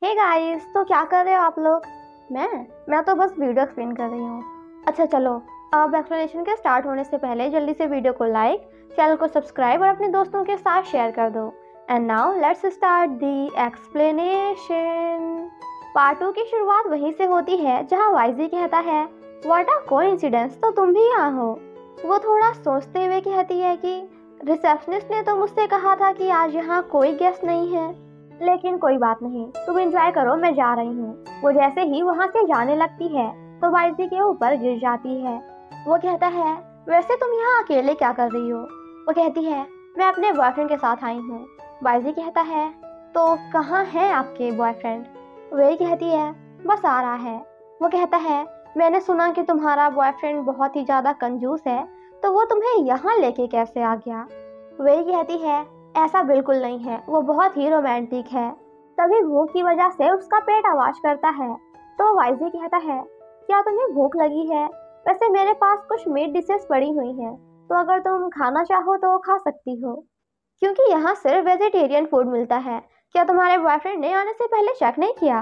Hey guys, तो क्या कर रहे हो आप लोग। मैं तो बस वीडियो एक्सप्लेन कर रही हूँ। अच्छा चलो, अब एक्सप्लेनेशन के स्टार्ट होने से पहले जल्दी से वीडियो को लाइक, चैनल को सब्सक्राइब और अपने दोस्तों के साथ शेयर कर दो। And now let's start the explanation. Part 2 की शुरुआत वहीं से होती है जहाँ वाइजी कहता है, व्हाट अ कोइंसिडेंस, तो तुम भी यहाँ हो। वो थोड़ा सोचते हुए कहती है कि रिसेप्शनिस्ट ने तो मुझसे कहा था कि आज यहाँ कोई गेस्ट नहीं है, लेकिन कोई बात नहीं, तुम एंजॉय करो, मैं जा रही हूँ। वो जैसे ही वहाँ से जाने लगती है तो वाइजी के ऊपर गिर जाती है। वो कहता है, वैसे तुम यहाँ अकेले क्या कर रही हो। वो कहती है, मैं अपने बॉयफ्रेंड के साथ आई हूँ। वाइजी कहता है, तो कहाँ है आपके बॉयफ्रेंड। वही कहती है, बस आ रहा है। वो कहता है, मैंने सुना कि तुम्हारा बॉयफ्रेंड बहुत ही ज्यादा कंजूस है, तो वो तुम्हें यहाँ लेके कैसे आ गया। वही कहती है, ऐसा बिल्कुल नहीं है, वो बहुत ही रोमांटिक है। तभी भूख की वजह से उसका पेट आवाज करता है। तो वाइजी कहता है, क्या तुम्हें भूख लगी है। वैसे मेरे पास कुछ मीट डिशेस पड़ी हुई हैं, तो अगर तुम खाना चाहो तो खा सकती हो, क्योंकि यहाँ सिर्फ वेजिटेरियन फूड मिलता है। क्या तुम्हारे बॉयफ्रेंड ने आने से पहले चेक नहीं किया।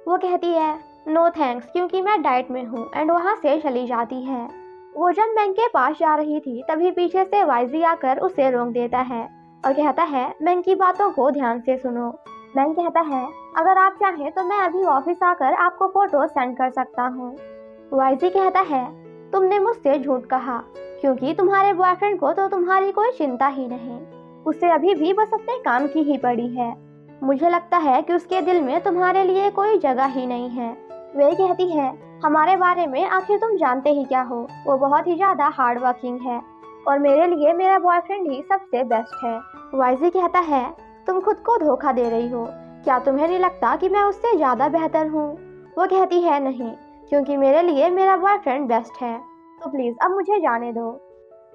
वो कहती है, नो थैंक्स, क्योंकि मैं डाइट में हूँ, एंड वहाँ से चली जाती है। वो जब मैंग के पास जा रही थी तभी पीछे से वाइजी आकर उसे रोक देता है और कहता है, मैंग की बातों को ध्यान से सुनो। मैंग कहता है, अगर आप चाहें तो मैं अभी ऑफिस आकर आपको फोटो सेंड कर सकता हूँ। वाइजी कहता है, तुमने मुझसे झूठ कहा, क्योंकि तुम्हारे बॉयफ्रेंड को तो तुम्हारी कोई चिंता ही नहीं। उसे अभी भी बस अपने काम की ही पड़ी है। मुझे लगता है कि उसके दिल में तुम्हारे लिए कोई जगह ही नहीं है। वे कहती है, हमारे बारे में आखिर तुम जानते ही क्या हो। वो बहुत ही ज्यादा हार्ड वर्किंग है और मेरे लिए मेरा बॉयफ्रेंड ही सबसे बेस्ट है। वाइजी कहता है, तुम खुद को धोखा दे रही हो। क्या तुम्हें नहीं लगता कि मैं उससे ज्यादा बेहतर हूँ। वो कहती है, नहीं, क्योंकि मेरे लिए मेरा बॉयफ्रेंड बेस्ट है। तो प्लीज अब मुझे जाने दो।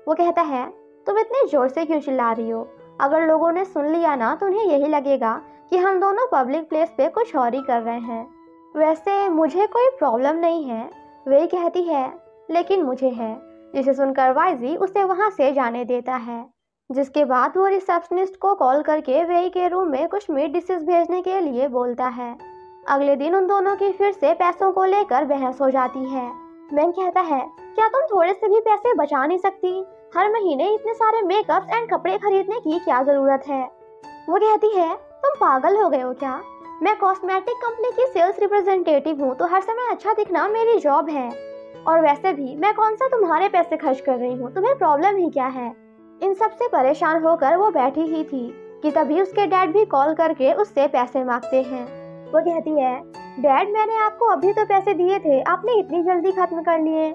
वो कहता है, तुम इतने जोर से क्यों चिल्ला रही हो। अगर लोगों ने सुन लिया ना तो उन्हें यही लगेगा कि हम दोनों पब्लिक प्लेस पे कुछ और ही कर रहे हैं। वैसे मुझे कोई प्रॉब्लम नहीं है। वही कहती है, लेकिन मुझे है। जिसे सुनकर वाइजी उसे वहां से जाने देता है। जिसके बाद वो रिसेप्शनिस्ट को कॉल करके वेई के रूम में कुछ मीट डिशेस भेजने के लिए बोलता है। अगले दिन उन दोनों की फिर से पैसों को लेकर बहस हो जाती है। मैंग कहता है, क्या तुम थोड़े से भी पैसे बचा नहीं सकती। हर महीने इतने सारे मेकअप्स एंड कपड़े खरीदने की क्या जरूरत है। वो कहती है, तुम पागल हो गए हो क्या। मैं कॉस्मेटिक कंपनी की सेल्स रिप्रेजेंटेटिव हूँ, तो हर समय अच्छा दिखना मेरी जॉब है। और वैसे भी मैं कौन सा तुम्हारे पैसे खर्च कर रही हूँ, तुम्हें प्रॉब्लम ही क्या है। इन सब से परेशान होकर वो बैठी ही थी कि तभी उसके डैड भी कॉल करके उससे पैसे मांगते हैं। वो कहती है, डैड, मैंने आपको अभी तो पैसे दिए थे, आपने इतनी जल्दी खत्म कर लिए।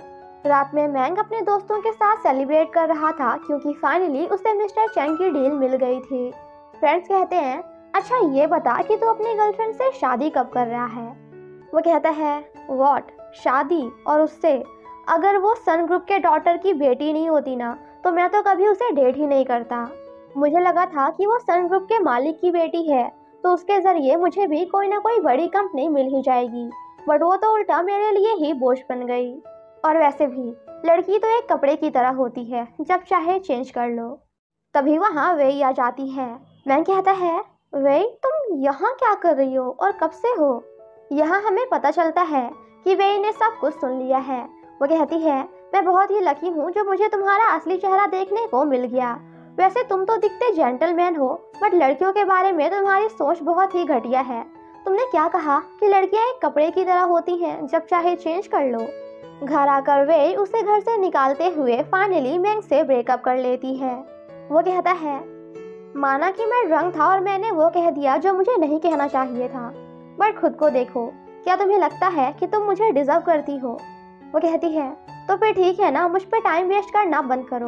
रात में मैंग अपने दोस्तों के साथ सेलिब्रेट कर रहा था, क्योंकि फाइनली उसे मिस्टर चैंग की डील मिल गई थी। फ्रेंड्स कहते हैं, अच्छा ये बता कि तू अपनी गर्लफ्रेंड से शादी कब कर रहा है। वो कहता है, व्हाट, शादी, और उससे। अगर वो सन ग्रुप के डॉटर की बेटी नहीं होती ना, तो मैं तो कभी उसे डेट ही नहीं करता। मुझे लगा था कि वो सन ग्रुप के मालिक की बेटी है, तो उसके जरिए मुझे भी कोई ना कोई बड़ी कंपनी मिल ही जाएगी, बट वो तो उल्टा मेरे लिए ही बोझ बन गई। और वैसे भी लड़की तो एक कपड़े की तरह होती है, जब चाहे चेंज कर लो। तभी वहाँ वेई आ जाती है। मैं कहता है, वेई, तुम यहाँ क्या कर रही हो और कब से हो। यहाँ हमें पता चलता है कि वेई ने सब कुछ सुन लिया है। वो कहती है, मैं बहुत ही लकी हूँ जो मुझे तुम्हारा असली चेहरा देखने को मिल गया। वैसे तुम तो दिखते जेंटलमैन हो, बट लड़कियों के बारे में तुम्हारी सोच बहुत ही घटिया है। तुमने क्या कहा कि लड़कियां एक कपड़े की तरह होती हैं, जब चाहे चेंज कर लो। घर आकर वे उसे घर से निकालते हुए फाइनली मैंग से ब्रेकअप कर लेती है। वो कहता है, माना कि मैं ड्रंक था और मैंने वो कह दिया जो मुझे नहीं कहना चाहिए था, बट खुद को देखो, क्या तुम्हें लगता है कि तुम मुझे डिजर्व करती हो। वो कहती है, तो फिर ठीक है ना, मुझ पे टाइम वेस्ट करना बंद करो,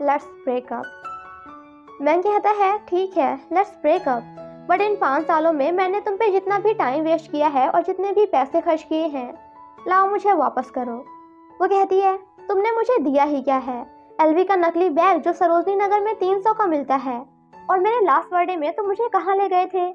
लेट्स ब्रेकअप। मैंग कहता है, ठीक है, लेट्स ब्रेकअप, बट इन 5 सालों में मैंने तुम पे जितना भी टाइम वेस्ट किया है और जितने भी पैसे खर्च किए हैं, लाओ मुझे वापस करो। वो कहती है, तुमने मुझे दिया ही क्या है। एलवी का नकली बैग जो सरोजनी नगर में 300 का मिलता है, और मेरे लास्ट बर्थडे में तुम मुझे कहाँ ले गए थे,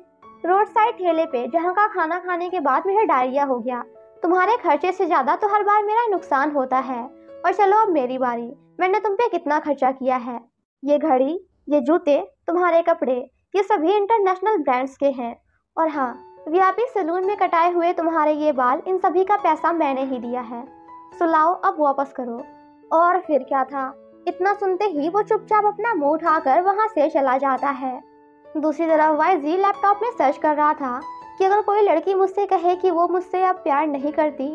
रोड साइड ठेले पे, जहाँ का खाना खाने के बाद मुझे डायरिया हो गया। तुम्हारे खर्चे से ज्यादा तो हर बार मेरा नुकसान होता है। और चलो अब मेरी बारी, मैंने तुम पे कितना खर्चा किया है। ये घड़ी, ये जूते, तुम्हारे कपड़े, ये सभी इंटरनेशनल ब्रांड्स के हैं। और हाँ, वीआईपी सैलून में कटाए हुए तुम्हारे ये बाल, इन सभी का पैसा मैंने ही दिया है, सुलाओ अब वापस करो। और फिर क्या था, इतना सुनते ही वो चुपचाप अपना मुंह उठाकर वहां से चला जाता है। दूसरी तरफ वाईजी लैपटॉप में सर्च कर रहा था कि अगर कोई लड़की मुझसे कहे कि वो मुझसे अब प्यार नहीं करती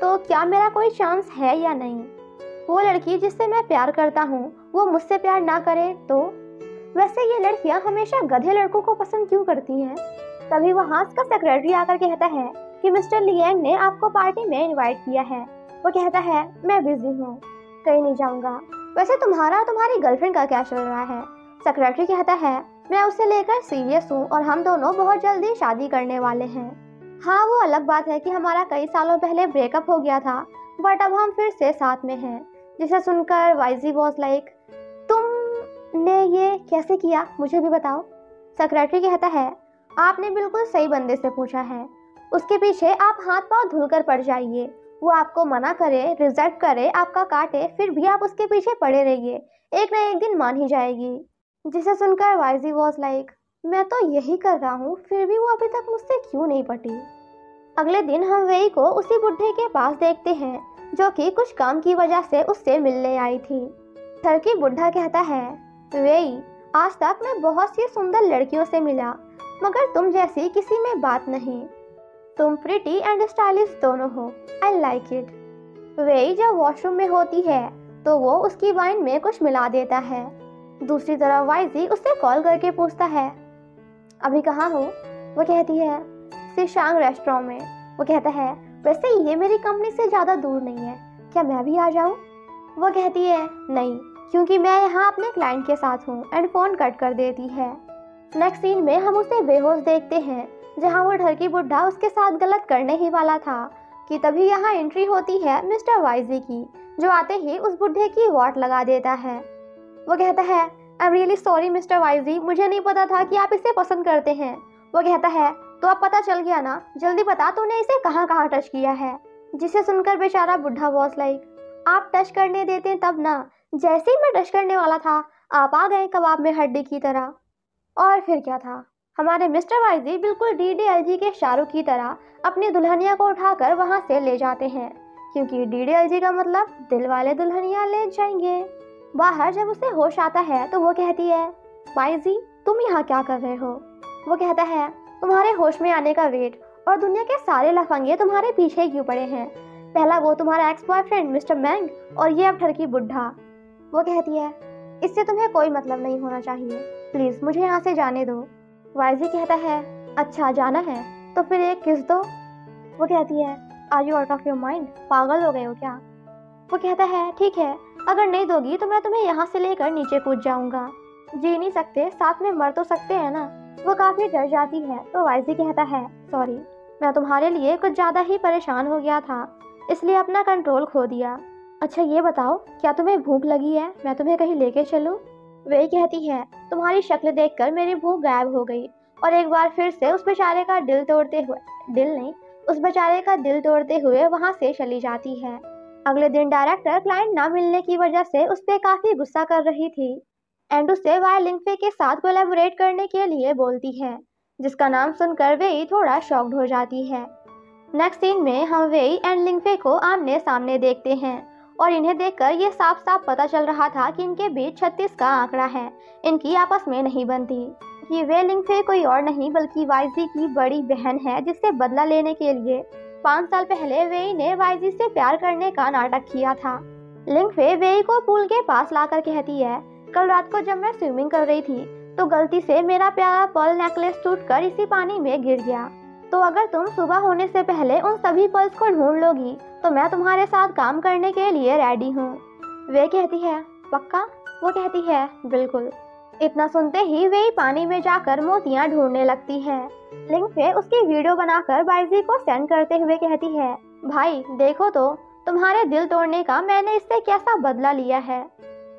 तो क्या मेरा कोई चांस है या नहीं। वो लड़की जिससे मैं प्यार करता हूँ वो मुझसे प्यार ना करे तो। वैसे ये लड़कियां हमेशा गधे लड़कों को पसंद क्यों करती हैं। तभी वहाँ उसका सेक्रेटरी आकर कहता है कि मिस्टर लियांग ने आपको पार्टी में इनवाइट किया है। वो कहता है मैं बिजी हूँ, कहीं नहीं जाऊंगा। वैसे तुम्हारा और तुम्हारी गर्लफ्रेंड का क्या चल रहा है। सेक्रेटरी कहता है मैं उसे लेकर सीरियस हूँ और हम दोनों बहुत जल्दी शादी करने वाले हैं। हाँ वो अलग बात है कि हमारा कई सालों पहले ब्रेकअप हो गया था, बट अब हम फिर से साथ में हैं। जिसे सुनकर वाईजी वॉज लाइक तुमने ये कैसे किया, मुझे भी बताओ। सेक्रेटरी कहता है आपने बिल्कुल सही बंदे से पूछा है। उसके पीछे आप हाथ पांव धुलकर पड़ जाइए। वो आपको मना करे, रिजेक्ट करे, आपका काटे, फिर भी आप उसके पीछे पड़े रहिए, एक न एक दिन मान ही जाएगी। जिसे सुनकर वाईजी वॉज लाइक मैं तो यही कर रहा हूँ, फिर भी वो अभी तक मुझसे क्यों नहीं पटी। अगले दिन हम वेई को उसी बुढ़े के पास देखते हैं जो कि कुछ काम की वजह से उससे मिलने आई थी। टर्की बुढ़ा कहता है वेई आज तक मैं बहुत सी सुंदर लड़कियों से मिला, मगर तुम जैसी किसी में बात नहीं। तुम प्रिटी एंड स्टाइलिश दोनों हो, आई लाइक इट। वेई जब वॉशरूम में होती है तो वो उसकी वाइन में कुछ मिला देता है। दूसरी तरफ वाईजी उससे कॉल करके पूछता है अभी कहाँ हो। वो कहती है सिशांग रेस्टोरेंट में। वो कहता है वैसे ये मेरी कंपनी से ज़्यादा दूर नहीं है, क्या मैं भी आ जाऊँ। वो कहती है नहीं, क्योंकि मैं यहाँ अपने क्लाइंट के साथ हूँ, एंड फ़ोन कट कर देती है। नेक्स्ट सीन में हम उसे बेहोश देखते हैं जहाँ वो ठरकी बुढ़ा उसके साथ गलत करने ही वाला था कि तभी यहाँ एंट्री होती है मिस्टर वाईजी की, जो आते ही उस बुढ़े की वाट लगा देता है। वो कहता है I am really sorry mister YG, मुझे नहीं पता था कि आप इसे पसंद करते हैं। वो कहता है तो अब पता चल गया ना, जल्दी बता तूने इसे कहाँ कहाँ टच किया है। जिसे सुनकर बेचारा बुढ़ा वॉज लाइक आप टच करने देते तब ना, जैसे ही मैं टच करने वाला था आप आ गए कबाब में हड्डी की तरह। और फिर क्या था, हमारे मिस्टर वाईजी बिल्कुल डीडीएलजी के शाहरुख की तरह अपनी दुल्हनिया को उठाकर वहाँ से ले जाते हैं, क्योंकि डीडीएलजी का मतलब दिल वाले दुल्हनिया ले जाएंगे। बाहर जब उसे होश आता है तो वो कहती है वाईजी तुम यहाँ क्या कर रहे हो। वो कहता है तुम्हारे होश में आने का वेट और दुनिया के सारे लफंगे तुम्हारे पीछे क्यों पड़े हैं। पहला वो तुम्हारा एक्स बॉयफ्रेंड मिस्टर मैंग और ये अब ठरकी बुढ़ा। वो कहती है इससे तुम्हें कोई मतलब नहीं होना चाहिए, प्लीज मुझे यहाँ से जाने दो। वाईजी कहता है अच्छा जाना है तो फिर एक किस दो। वो कहती है are you out of your mind, पागल हो गए हो क्या। वो कहता है ठीक है, अगर नहीं दोगी तो मैं तुम्हें यहाँ से लेकर नीचे कूद जाऊंगा। जी नहीं सकते, साथ में मर तो सकते हैं ना। वो काफी डर जाती है तो वाईजी कहता है सॉरी, मैं तुम्हारे लिए कुछ ज्यादा ही परेशान हो गया था, इसलिए अपना कंट्रोल खो दिया। अच्छा ये बताओ क्या तुम्हें भूख लगी है, मैं तुम्हें कहीं लेके चलूं। वही कहती है तुम्हारी शक्ल देखकर मेरी भूख गायब हो गई, और एक बार फिर से उस बेचारे का दिल तोड़ते हुए वहाँ से चली जाती है। अगले दिन डायरेक्टर क्लाइंट ना मिलने की वजह से उस पर काफी गुस्सा कर रही थी एंड उसे वाई लिंगफे के साथ कोलैबोरेट करने के लिए बोलती है, जिसका नाम सुनकर वेई थोड़ा शॉक्ड हो जाती है। नेक्स्ट सीन में हम वेई एंड लिंगफे को आमने सामने देखते हैं और इन्हें देखकर ये साफ साफ पता चल रहा था कि इनके बीच 36 का आंकड़ा है, इनकी आपस में नहीं बनती। कि वे लिंगफे कोई और नहीं बल्कि वाईजी की बड़ी बहन है, जिससे बदला लेने के लिए 5 साल पहले वेई ने वाईजी से प्यार करने का नाटक किया था। लिंगफे वेई को पूल के पास लाकर कहती है कल रात को जब मैं स्विमिंग कर रही थी तो गलती से मेरा प्यारा पर्ल नेकलेस टूटकर इसी पानी में गिर गया, तो अगर तुम सुबह होने से पहले उन सभी पर्ल्स को ढूंढ लोगी तो मैं तुम्हारे साथ काम करने के लिए रेडी हूँ। वे कहती है पक्का। वो कहती है बिल्कुल। इतना सुनते ही वे पानी में जाकर मोतियां ढूंढने लगती है। लिंगफे उसकी वीडियो बनाकर वाईजी को सेंड करते हुए कहती है भाई देखो तो तुम्हारे दिल तोड़ने का मैंने इससे कैसा बदला लिया है।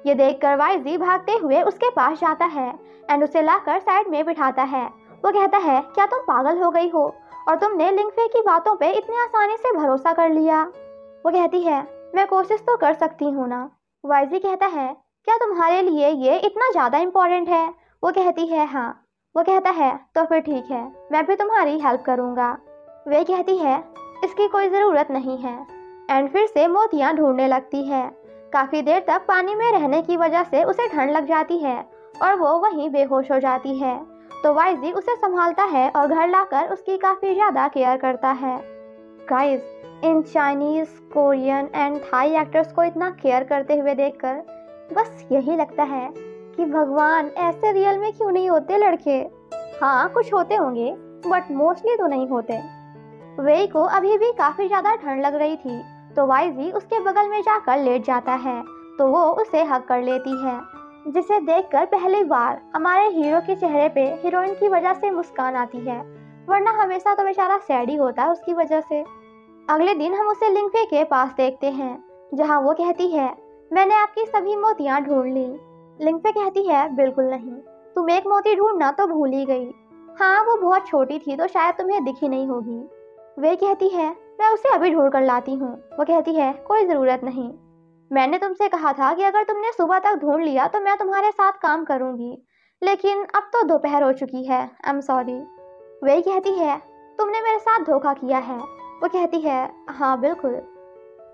ये देखकर वाईजी भागते हुए उसके पास जाता है एंड उसे लाकर साइड में बिठाता है। वो कहता है क्या तुम पागल हो गई हो और तुमने लिंगफे की बातों पे इतनी आसानी से भरोसा कर लिया। वो कहती है मैं कोशिश तो कर सकती हूँ ना। वाईजी कहता है क्या तुम्हारे लिए ये इतना ज़्यादा इम्पोर्टेंट है। वो कहती है हाँ। वो कहता है तो फिर ठीक है, मैं भी तुम्हारी हेल्प करूँगा। वे कहती है इसकी कोई ज़रूरत नहीं है, एंड फिर से मोतियाँ ढूंढने लगती है। काफ़ी देर तक पानी में रहने की वजह से उसे ठंड लग जाती है और वो वहीं बेहोश हो जाती है। तो वाइजी उसे संभालता है और घर लाकर उसकी काफ़ी ज़्यादा केयर करता है। गाइस, इन Chinese, Korean and Thai actors को इतना केयर करते हुए देखकर बस यही लगता है कि भगवान, ऐसे रियल में क्यों नहीं होते लड़के। हाँ, कुछ होते होंगे बट मोस्टली तो नहीं होते। वेई को अभी भी काफ़ी ज़्यादा ठंड लग रही थी, तो वाइजी उसके बगल में जाकर लेट जाता है तो वो उसे हग कर लेती है, जिसे देखकर पहली बार हमारे हीरो के चेहरे पे हीरोइन की वजह से मुस्कान आती है, वरना हमेशा तो बेचारा सैड ही होता है उसकी वजह से। अगले दिन हम उसे लिंगफे के पास देखते हैं, जहाँ वो कहती है मैंने आपकी सभी मोतियाँ ढूंढ ली। लिंगफे कहती है बिल्कुल नहीं, तुम एक मोती ढूंढना तो भूल ही गई। हाँ, वो बहुत छोटी थी तो शायद तुम्हें दिखी नहीं होगी। वे कहती है मैं उसे अभी ढूंढ कर लाती हूँ। वो कहती है कोई ज़रूरत नहीं, मैंने तुमसे कहा था कि अगर तुमने सुबह तक ढूंढ लिया तो मैं तुम्हारे साथ काम करूँगी, लेकिन अब तो दोपहर हो चुकी है, आई एम सॉरी। वे कहती है तुमने मेरे साथ धोखा किया है। वो कहती है हाँ बिल्कुल।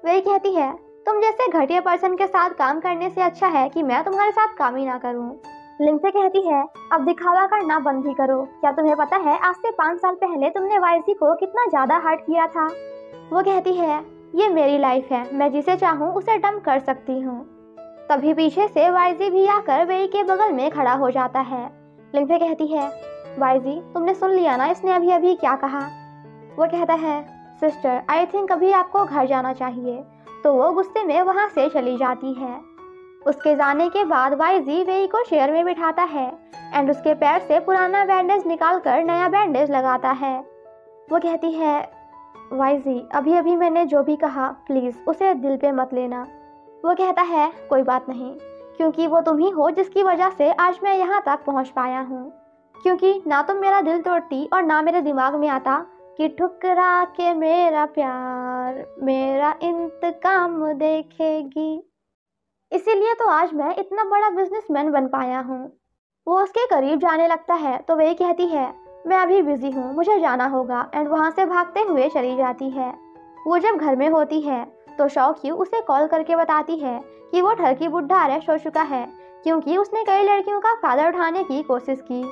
वे कहती है तुम जैसे घटिया पर्सन के साथ काम करने से अच्छा है कि मैं तुम्हारे साथ काम ही ना करूँ। लिंगफे कहती है अब दिखावा करना बंद ही करो। क्या तुम्हें पता है आज से 5 साल पहले तुमने वाइजी को कितना ज़्यादा हर्ट किया था। वो कहती है ये मेरी लाइफ है, मैं जिसे चाहूँ उसे डंप कर सकती हूँ। तभी पीछे से वाइजी भी आकर वेई के बगल में खड़ा हो जाता है। लिंगफे कहती है वाइजी, तुमने सुन लिया ना इसने अभी अभी क्या कहा। वो कहता है सिस्टर, आई थिंक अभी आपको घर जाना चाहिए। तो वो गुस्से में वहाँ से चली जाती है। उसके जाने के बाद वाइजी वेई को चेयर में बिठाता है एंड उसके पैर से पुराना बैंडेज निकालकर नया बैंडेज लगाता है। वो कहती है वाइजी, अभी अभी मैंने जो भी कहा प्लीज़ उसे दिल पे मत लेना। वो कहता है कोई बात नहीं, क्योंकि वो तुम ही हो जिसकी वजह से आज मैं यहाँ तक पहुँच पाया हूँ। क्योंकि ना तुम मेरा दिल तोड़ती और ना मेरे दिमाग में आता कि ठुकरा के मेरा प्यार मेरा इंतकाम देखेगी। इसीलिए तो आज मैं इतना बड़ा बिजनेसमैन बन पाया हूँ। वो उसके करीब जाने लगता है तो वही कहती है मैं अभी बिजी हूँ, मुझे जाना होगा, एंड वहाँ से भागते हुए चली जाती है। वो जब घर में होती है तो शौक्यू उसे कॉल करके बताती है कि वो ठरकी बुड्ढा अरेस्ट हो चुका है, क्योंकि उसने कई लड़कियों का फायदा उठाने की कोशिश की।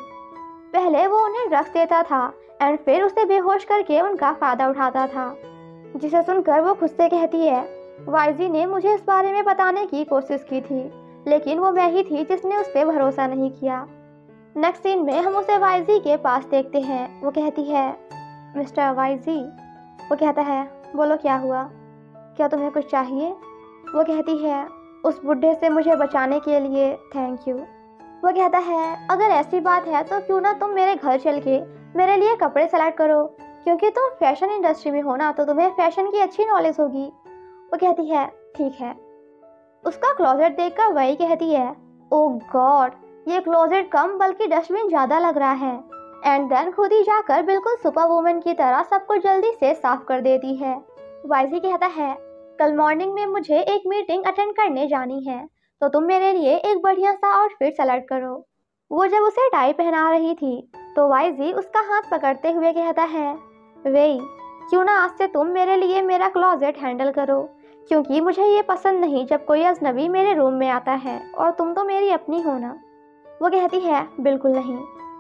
पहले वो उन्हें ड्रग्स देता था एंड फिर उसे बेहोश करके उनका फायदा उठाता था, जिसे सुनकर वो खुद से कहती है वाइजी ने मुझे इस बारे में बताने की कोशिश की थी, लेकिन वो मैं ही थी जिसने उस पर भरोसा नहीं किया। नेक्स्ट सीन में हम उसे वाइजी के पास देखते हैं। वो कहती है मिस्टर वाइजी। वो कहता है बोलो क्या हुआ, क्या तुम्हें कुछ चाहिए। वो कहती है उस बुढ़े से मुझे बचाने के लिए थैंक यू। वो कहता है अगर ऐसी बात है तो क्यों ना तुम मेरे घर चल के मेरे लिए कपड़े सेलेक्ट करो, क्योंकि तुम फैशन इंडस्ट्री में हो ना, तो तुम्हें फैशन की अच्छी नॉलेज होगी। वो कहती है ठीक है। उसका क्लोजेट देखकर वही कहती है ओह गॉड, ये क्लोजेट कम बल्कि डस्टबिन ज़्यादा लग रहा है। एंड देन खुद ही जाकर बिल्कुल सुपर वुमन की तरह सब कुछ जल्दी से साफ कर देती है। वाइजी कहता है कल मॉर्निंग में मुझे एक मीटिंग अटेंड करने जानी है, तो तुम मेरे लिए एक बढ़िया सा आउटफिट सेलेक्ट करो। वो जब उसे टाई पहना रही थी तो वाइजी उसका हाथ पकड़ते हुए कहता है वेई, क्यों ना आज से तुम मेरे लिए मेरा क्लोजेट हैंडल करो, क्योंकि मुझे ये पसंद नहीं जब कोई अजनबी मेरे रूम में आता है, और तुम तो मेरी अपनी हो ना। वो कहती है बिल्कुल नहीं,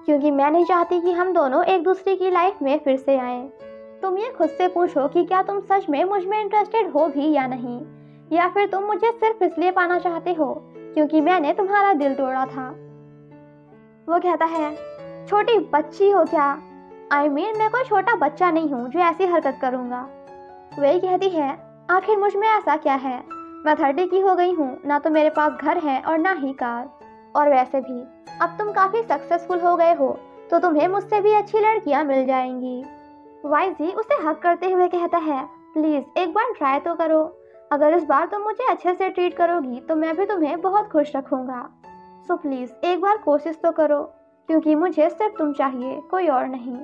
क्योंकि मैं नहीं चाहती कि हम दोनों एक दूसरे की लाइफ में फिर से आएं। तुम ये खुद से पूछो कि क्या तुम सच में मुझ में इंटरेस्टेड हो भी या नहीं, या फिर तुम मुझे सिर्फ इसलिए पाना चाहते हो क्योंकि मैंने तुम्हारा दिल तोड़ा था। वो कहता है छोटी बच्ची हो क्या, आई मीन मैं कोई छोटा बच्चा नहीं हूँ जो ऐसी हरकत करूँगा। वही कहती है आखिर मुझ में ऐसा क्या है, मैं 30 की हो गई हूँ, ना तो मेरे पास घर है और ना ही कार, और वैसे भी अब तुम काफ़ी सक्सेसफुल हो गए हो तो तुम्हें मुझसे भी अच्छी लड़कियाँ मिल जाएंगी। वाइजी उसे हक करते हुए कहता है प्लीज़ एक बार ट्राई तो करो, अगर इस बार तुम मुझे अच्छे से ट्रीट करोगी तो मैं भी तुम्हें बहुत खुश रखूँगा। सो प्लीज़ एक बार कोशिश तो करो, क्योंकि मुझे सिर्फ तुम चाहिए, कोई और नहीं।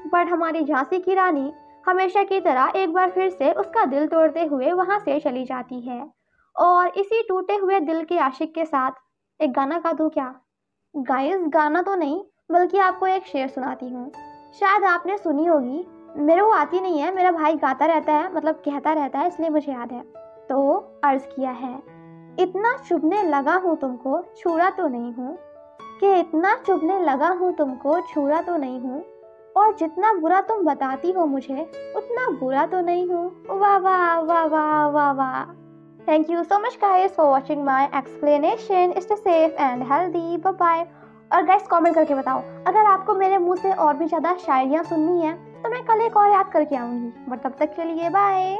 बट हमारी झांसी की रानी हमेशा की तरह एक बार फिर से उसका दिल तोड़ते हुए वहाँ से चली जाती है। और इसी टूटे हुए दिल के आशिक के साथ एक गाना गा दूँ क्या? गाइस गाना तो नहीं, बल्कि आपको एक शेर सुनाती हूँ, शायद आपने सुनी होगी। मेरे को आती नहीं है, मेरा भाई गाता रहता है, मतलब कहता रहता है, इसलिए मुझे याद है। तो अर्ज किया है, इतना चुभने लगा हूँ तुमको छुरा तो नहीं हूँ, कि इतना चुभने लगा हूँ तुमको छुरा तो नहीं हूँ, और जितना बुरा तुम बताती हो मुझे उतना बुरा तो नहीं हूँ। वाह वाह वाह वाह वाह वाह। Thank you so much guys for watching my explanation. Stay safe and healthy. Bye bye. और गाइस कमेंट करके बताओ, अगर आपको मेरे मुंह से और भी ज़्यादा शायरियाँ सुननी है तो मैं कल एक और याद करके आऊँगी। बट तब तक के लिए बाय।